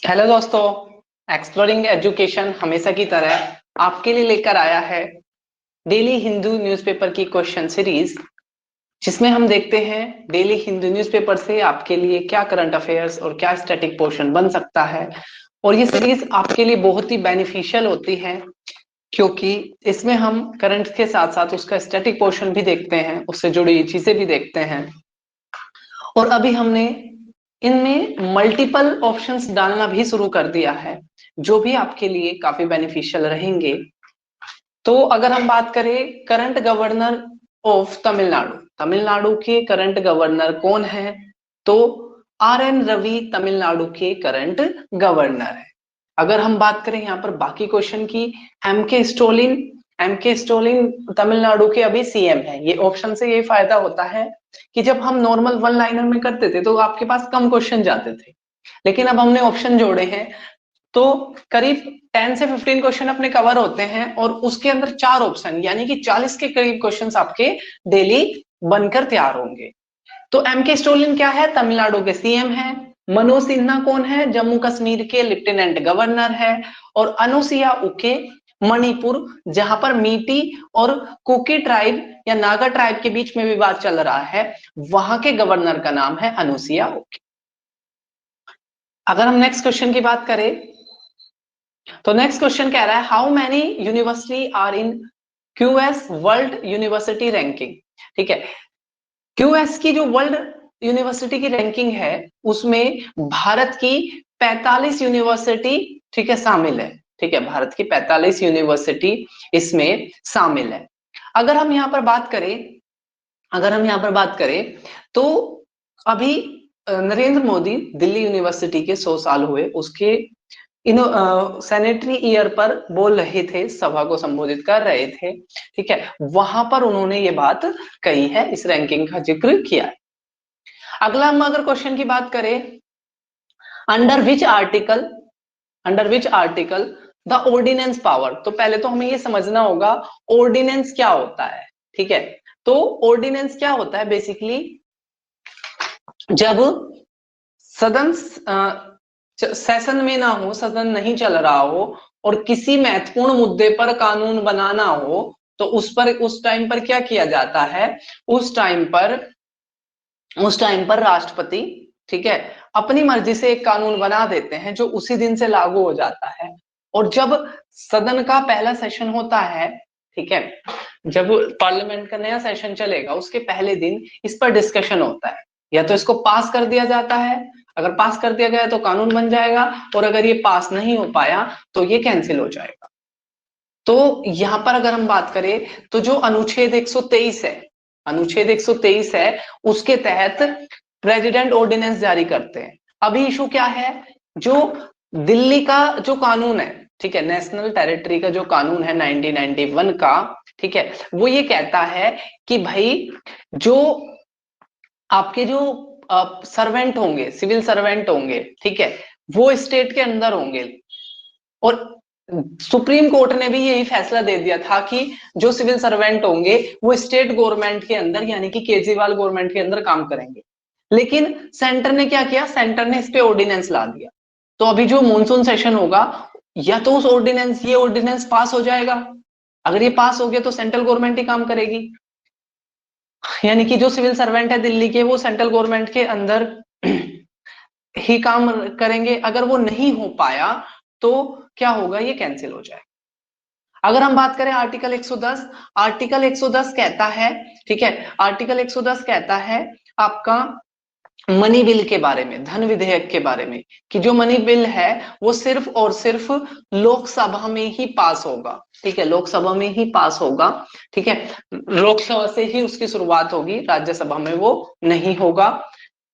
Hello दोस्तों, exploring education हमेशा की तरह आपके लिए लेकर आया है डेली हिंदू न्यूज़पेपर की क्वेश्चन सीरीज, जिसमें हम देखते हैं डेली हिंदू न्यूज़पेपर से आपके लिए क्या करंट अफेयर्स और क्या स्टैटिक पोर्शन बन सकता है। और ये सीरीज आपके लिए बहुत ही बेनिफिशियल होती है, क्योंकि इसमें हम करंट के साथ साथ उसका स्टैटिक पोर्शन भी देखते हैं, उससे जुड़ी चीजें भी देखते हैं। और अभी हमने इनमें मल्टीपल ऑप्शंस डालना भी शुरू कर दिया है, जो भी आपके लिए काफी बेनिफिशियल रहेंगे। तो अगर हम बात करें current governor of Tamil Nadu, Tamil Nadu के करंट गवर्नर कौन है, तो आर एन रवि तमिलनाडु के करंट गवर्नर है। अगर हम बात करें यहाँ पर बाकी क्वेश्चन की, एम के स्टोलिन तमिलनाडु के अभी सीएम है। ये ऑप्शन से ये फायदा होता है कि जब हम नॉर्मल वन लाइनर में करते थे तो आपके पास कम क्वेश्चन जाते थे, लेकिन अब हमने ऑप्शन जोड़े हैं तो करीब 10 से 15 क्वेश्चन अपने कवर होते हैं, और उसके अंदर 4 ऑप्शन यानी कि 40 के करीब क्वेश्चंस आपके डेली बनकर तैयार होंगे। तो एम के स्टोलिन क्या है, तमिलनाडु के सीएम है। मनोज सिन्हा कौन है, जम्मू कश्मीर के लेफ्टिनेंट गवर्नर है। और अनुसुईया उके मणिपुर, जहां पर मीटी और कुकी ट्राइब या नागा ट्राइब के बीच में विवाद चल रहा है, वहां के गवर्नर का नाम है अनुसुईया उके। अगर हम नेक्स्ट क्वेश्चन की बात करें तो नेक्स्ट क्वेश्चन कह रहा है how many university are in QS world university ranking. ठीक है, क्यूएस की जो वर्ल्ड यूनिवर्सिटी की रैंकिंग है उसमें भारत की 45 यूनिवर्सिटी, ठीक है, शामिल है। ठीक है, भारत की 45 यूनिवर्सिटी इसमें शामिल है। अगर हम यहाँ पर बात करें तो अभी नरेंद्र मोदी दिल्ली यूनिवर्सिटी के 100 साल हुए उसके सैनिटरी ईयर पर बोल रहे थे, सभा को संबोधित कर रहे थे। ठीक है, वहां पर उन्होंने ये बात कही है, इस रैंकिंग का जिक्र किया है। अगला हम अगर क्वेश्चन की बात करें, under which article the ordinance power, तो पहले तो हमें ये समझना होगा ऑर्डिनेंस क्या होता है। ठीक है, तो ऑर्डिनेंस क्या होता है, बेसिकली जब सदन सेशन में ना हो, सदन नहीं चल रहा हो और किसी महत्वपूर्ण मुद्दे पर कानून बनाना हो, तो उस टाइम पर क्या किया जाता है, उस टाइम पर राष्ट्रपति, ठीक है, अपनी मर्जी से एक कानून बना देते हैं जो उसी दिन से लागू हो जाता है। और जब सदन का पहला सेशन होता है, ठीक है, जब पार्लियामेंट का नया सेशन चलेगा उसके पहले दिन इस पर डिस्कशन होता है, या तो इसको पास कर दिया जाता है, अगर पास कर दिया गया तो कानून बन जाएगा, और अगर ये पास नहीं हो पाया तो ये कैंसिल हो जाएगा। तो यहां पर अगर हम बात करें तो जो अनुच्छेद 123 है उसके तहत प्रेसिडेंट ऑर्डिनेंस जारी करते हैं। अभी इशू क्या है, जो दिल्ली का जो कानून है, ठीक है, नेशनल टेरिटरी का जो कानून है 1991 का, ठीक है, वो ये कहता है कि भाई जो आपके जो सर्वेंट होंगे, सिविल सर्वेंट होंगे, ठीक है, वो स्टेट के अंदर होंगे। और सुप्रीम कोर्ट ने भी यही फैसला दे दिया था कि जो सिविल सर्वेंट होंगे वो स्टेट गवर्नमेंट के अंदर यानी कि केजरीवाल गवर्नमेंट के अंदर काम करेंगे। लेकिन सेंटर ने क्या किया, सेंटर ने इस पे ऑर्डिनेंस ला दिया। तो अभी जो मॉनसून सेशन होगा, या तो ये ऑर्डिनेंस पास हो जाएगा, अगर ये पास हो गया तो सेंट्रल गवर्नमेंट ही काम करेगी, यानी कि जो सिविल सर्वेंट है दिल्ली के वो सेंट्रल गवर्नमेंट के अंदर ही काम करेंगे। अगर वो नहीं हो पाया तो क्या होगा, ये कैंसिल हो जाए। अगर हम बात करें आर्टिकल 110 कहता है, ठीक है, आर्टिकल 110 कहता है आपका मनी बिल के बारे में, धन विधेयक के बारे में, कि जो मनी बिल है वो सिर्फ और सिर्फ लोकसभा में ही पास होगा। ठीक है, लोकसभा में ही पास होगा। ठीक है, लोकसभा से ही उसकी शुरुआत होगी, राज्यसभा में वो नहीं होगा।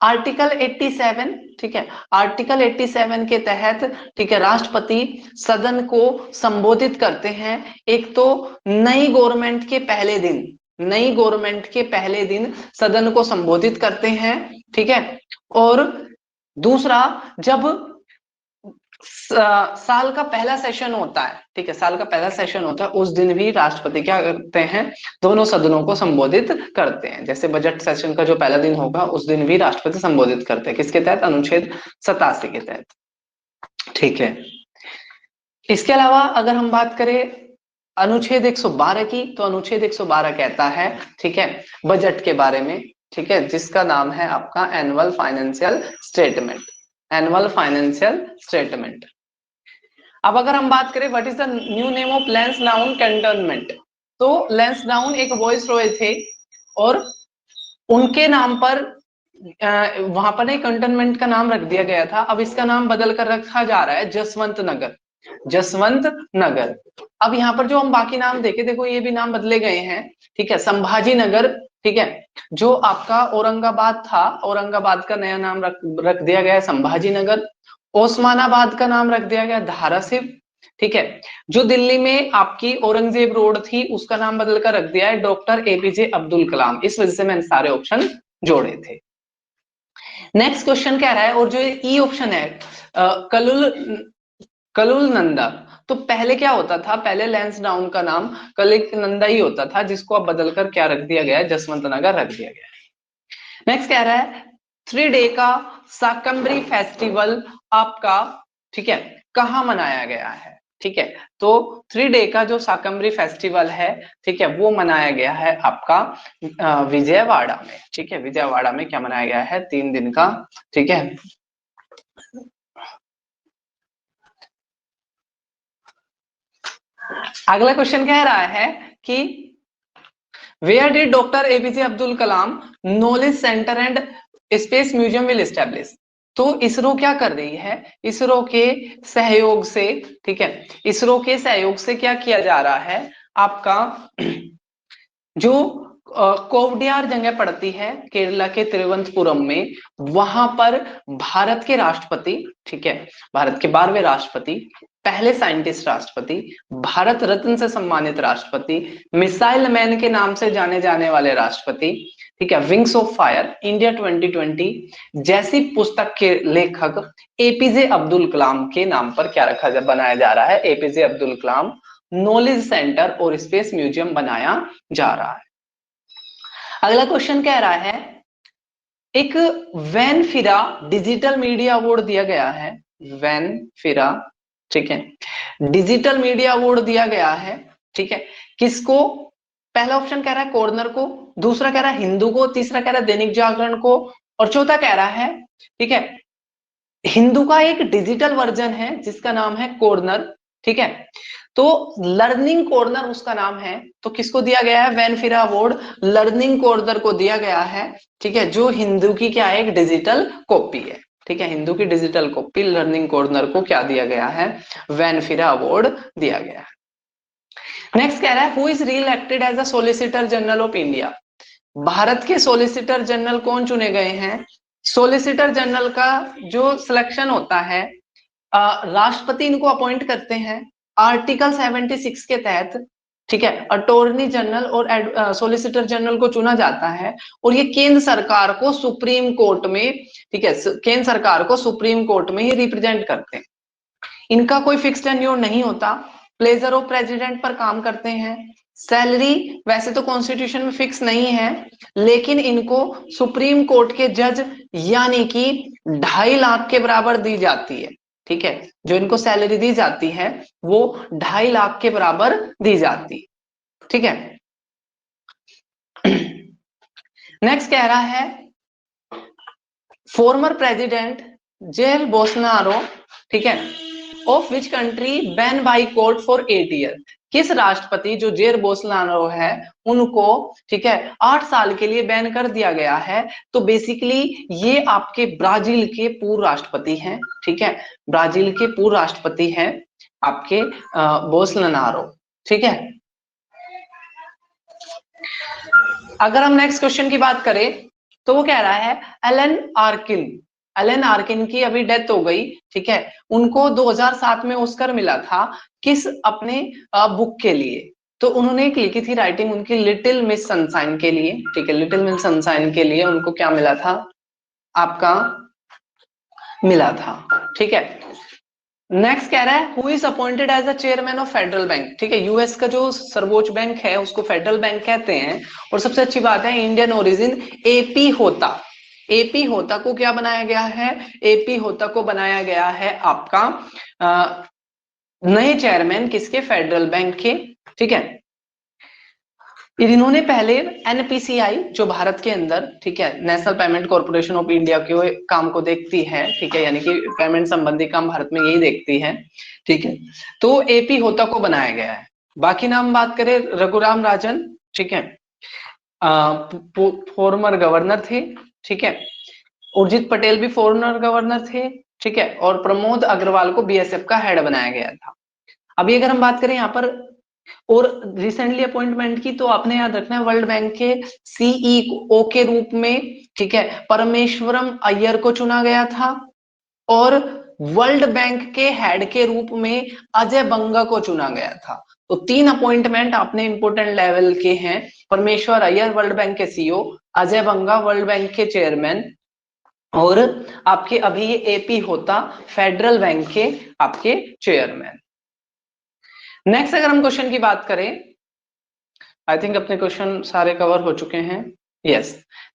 आर्टिकल 87, ठीक है, आर्टिकल 87 के तहत, ठीक है, राष्ट्रपति सदन को संबोधित करते हैं। एक तो नई गवर्नमेंट के पहले दिन सदन को संबोधित करते हैं, ठीक है। और दूसरा, जब साल का पहला सेशन होता है, ठीक है, साल का पहला सेशन होता है, उस दिन भी राष्ट्रपति क्या करते हैं, दोनों सदनों को संबोधित करते हैं। जैसे बजट सेशन का जो पहला दिन होगा उस दिन भी राष्ट्रपति संबोधित करते हैं, किसके तहत, अनुच्छेद 87 के तहत। ठीक है। इसके अलावा अगर हम बात करें अनुच्छेद 112 की, तो अनुच्छेद 112 कहता है, ठीक है, बजट के बारे में, ठीक है, जिसका नाम है आपका annual financial statement. Annual financial statement. अब अगर हम बात करें what is the new name of Lansdowne cantonment, तो लैंसडाउन एक वॉइस रॉय थे और उनके नाम पर वहां पर एक कंटोनमेंट का नाम रख दिया गया था। अब इसका नाम बदल कर रखा जा रहा है जसवंत नगर। जसवंत नगर। अब यहाँ पर जो हम बाकी नाम देखे, देखो ये भी नाम बदले गए हैं, ठीक है। संभाजी नगर, ठीक है, जो आपका औरंगाबाद था, औरंगाबाद का नया नाम रख दिया गया है संभाजी नगर। ओस्मानाबाद का नाम रख दिया गया धाराशिव, ठीक है। जो दिल्ली में आपकी औरंगजेब रोड थी, उसका नाम बदल कर रख दिया है डॉक्टर एपीजे अब्दुल कलाम। इस वजह से मैंने सारे ऑप्शन जोड़े थे। नेक्स्ट क्वेश्चन कह रहा है, और जो ई ऑप्शन है कलुल नंदा, तो पहले क्या होता था, पहले लैंसडाउन का नाम कलिक नंदा ही होता था, जिसको अब बदलकर क्या रख दिया गया है, जसवंत नगर रख दिया गया है। नेक्स्ट कह रहा है 3 डे का शाकंभरी फेस्टिवल आपका, ठीक है, कहां मनाया गया है, ठीक है। तो 3 डे का जो शाकंभरी फेस्टिवल है, ठीक है, वो मनाया गया है आपका विजयवाड़ा में, ठीक है। विजयवाड़ा में क्या मनाया गया है, 3 दिन का, ठीक है। अगला क्वेश्चन कह रहा है कि where did doctor APJ Abdul Kalam knowledge centre and space museum will establish. तो इसरो क्या कर रही है, इसरो के सहयोग से, ठीक है, इसरो के सहयोग से क्या किया जा रहा है, आपका जो कोवडियार जगह पड़ती है केरला के तिरुवनंतपुरम में, वहां पर भारत के राष्ट्रपति, ठीक है, भारत के 12वें राष्ट्रपति, पहले साइंटिस्ट राष्ट्रपति, भारत रत्न से सम्मानित राष्ट्रपति, मिसाइल मैन के नाम से जाने जाने वाले राष्ट्रपति, ठीक है, विंग्स ऑफ फायर, इंडिया 2020 जैसी पुस्तक के लेखक एपीजे अब्दुल कलाम के नाम पर क्या बनाया जा रहा है, APJ Abdul Kalam knowledge centre और स्पेस म्यूजियम बनाया जा रहा है। अगला क्वेश्चन कह रहा है, एक वैन फिरा डिजिटल मीडिया अवार्ड दिया गया है, वैन फिरा, ठीक है, डिजिटल मीडिया अवार्ड दिया गया है, ठीक है, किसको। पहला ऑप्शन कह रहा है कॉर्नर को, दूसरा कह रहा है हिंदू को, तीसरा कह रहा है दैनिक जागरण को, और चौथा कह रहा है, ठीक है, हिंदू का एक डिजिटल वर्जन है जिसका नाम है कॉर्नर, ठीक है। तो लर्निंग कॉर्नर उसका नाम है, तो किसको दिया गया है वैन फिरा अवार्ड, लर्निंग कॉर्नर को दिया गया है, ठीक है, जो हिंदू की क्या है, एक डिजिटल कॉपी है, ठीक है, हिंदू की डिजिटल कॉपी लर्निंग कॉर्नर को क्या दिया गया है, वैन फिरा अवार्ड दिया गया है। नेक्स्ट कह रहा है who is reelected as a solicitor general of India. Bharat के सॉलिसिटर जनरल कौन चुने गए हैं। सॉलिसिटर जनरल का जो सिलेक्शन होता है, राष्ट्रपति इनको अपॉइंट करते हैं आर्टिकल 76 के तहत, ठीक है। अटॉर्नी जनरल और सॉलिसिटर जनरल को चुना जाता है, और ये केंद्र सरकार को सुप्रीम कोर्ट में, ठीक है, केंद्र सरकार को सुप्रीम कोर्ट में ही रिप्रेजेंट करते हैं। इनका कोई फिक्स टेन्योर नहीं होता, प्लेजर ऑफ प्रेसिडेंट पर काम करते हैं। सैलरी वैसे तो कॉन्स्टिट्यूशन में फिक्स नहीं है, लेकिन इनको सुप्रीम कोर्ट के जज यानी कि 2.5 लाख के बराबर दी जाती है, ठीक है। जो इनको सैलरी दी जाती है वो 2.5 लाख के बराबर दी जाती है, ठीक है। नेक्स्ट कह रहा है फॉर्मर प्रेसिडेंट जेर बोल्सोनारो, ठीक है, of which country ban by court for 8 year. किस राष्ट्रपति जो जेर बोल्सोनारो है उनको, ठीक है, 8 साल के लिए बैन कर दिया गया है। तो बेसिकली ये आपके ब्राजील के पूर्व राष्ट्रपति हैं, ठीक है, ब्राजील के पूर्व राष्ट्रपति हैं आपके बोल्सोनारो, ठीक है। अगर हम नेक्स्ट क्वेश्चन की बात करें तो वो कह रहा है एलन आर्किन की अभी डेथ हो गई, ठीक है, उनको 2007 में ऑस्कर मिला था किस अपने बुक के लिए। तो उन्होंने एक लिखी थी राइटिंग उनकी लिटिल मिस सनशाइन के लिए, ठीक है, लिटिल मिस सनशाइन के लिए उनको क्या मिला था, आपका मिला था, ठीक है। नेक्स्ट कह रहा है who is appointed as the chairman of Federal Bank, ठीक है, यूएस का जो सर्वोच्च बैंक है उसको फेडरल बैंक कहते हैं। और सबसे अच्छी बात है इंडियन ओरिजिन एपी होता, एपी होता को क्या बनाया गया है? एपी होता को बनाया गया है आपका नए चेयरमैन किसके? फेडरल बैंक के। ठीक है, इन्होंने पहले एनपीसीआई जो भारत के अंदर, ठीक है, national payment corporation of India के काम को देखती है, ठीक है, यानी कि पेमेंट संबंधी काम भारत में यही देखती है। ठीक है, तो एपी होता को बनाया गया है। बाकी नाम बात करें, रघुराम राजन, ठीक है, फॉर्मर गवर्नर थे। ठीक है, उर्जित पटेल भी फॉर्मर गवर्नर थे। ठीक है, और प्रमोद अग्रवाल को बीएसएफ का हेड बनाया गया था। अभी अगर हम बात करें यहाँ पर और रिसेंटली अपॉइंटमेंट की, तो आपने याद रखना है वर्ल्ड बैंक के सीईओ के रूप में, ठीक है, परमेश्वरम अय्यर को चुना गया था, और वर्ल्ड बैंक के हेड के रूप में अजय बंगा को चुना गया था। तो 3 अपॉइंटमेंट आपने इंपोर्टेंट लेवल के हैं, परमेश्वर अय्यर वर्ल्ड बैंक के सीईओ, अजय बंगा वर्ल्ड बैंक के चेयरमैन, और आपके अभी ये एपी होता फेडरल बैंक के आपके चेयरमैन। नेक्स्ट अगर हम क्वेश्चन की बात करें, आई थिंक अपने क्वेश्चन सारे कवर हो चुके हैं। यस,